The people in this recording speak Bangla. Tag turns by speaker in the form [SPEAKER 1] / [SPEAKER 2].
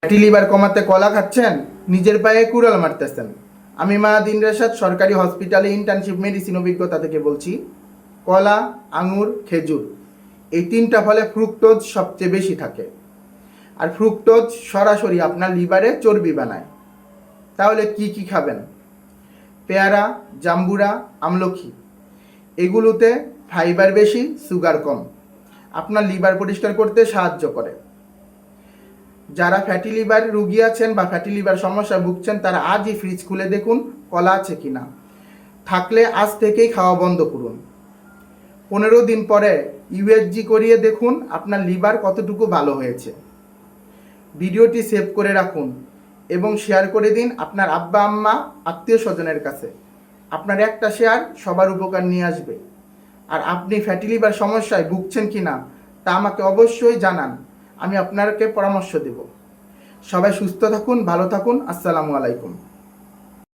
[SPEAKER 1] ফ্যাটি লিভার কমাতে কলা খাচ্ছেন, নিজের পায়ে কুড়াল মারতেছেন। আমি মাহাদিন রেশাদ সরকারি হসপিটালে ইন্টার্নশিপ মেডিসিন অভিজ্ঞতা থেকে বলছি। কলা, আঙুর, খেজুর এই তিনটা ফলে ফ্রুক্টোজ সবচেয়ে বেশি থাকে, আর ফ্রুক্টোজ সরাসরি আপনার লিভারে চর্বি বানায়। তাহলে কি কি খাবেন? পেয়ারা, জাম্বুরা, আমলকি এগুলোতে ফাইবার বেশি, সুগার কম, আপনার লিভার পরিষ্কার করতে সাহায্য করে। যারা ফ্যাটি লিভার রুগী আছেন বা ফ্যাটি লিভার সমস্যা ভুগছেন, তারা আজই ফ্রিজ খুলে দেখুন কলা আছে কিনা। থাকলে আজ থেকেই খাওয়া বন্ধ করুন। 15 দিন পরে ইউএসজি করিয়ে দেখুন আপনার লিভার কতটুকু ভালো হয়েছে। ভিডিওটি সেভ করে রাখুন এবং শেয়ার করে দিন আপনার আব্বা আম্মা, আত্মীয় স্বজনের কাছে। আপনার একটা শেয়ার সবার উপকার নিয়ে আসবে। আর আপনি ফ্যাটি লিভার সমস্যায় ভুগছেন কিনা তা আমাকে অবশ্যই জানান, আমি আপনাকে পরামর্শ দেব। সবাই সুস্থ থাকুন, ভালো থাকুন। আসসালামু আলাইকুম।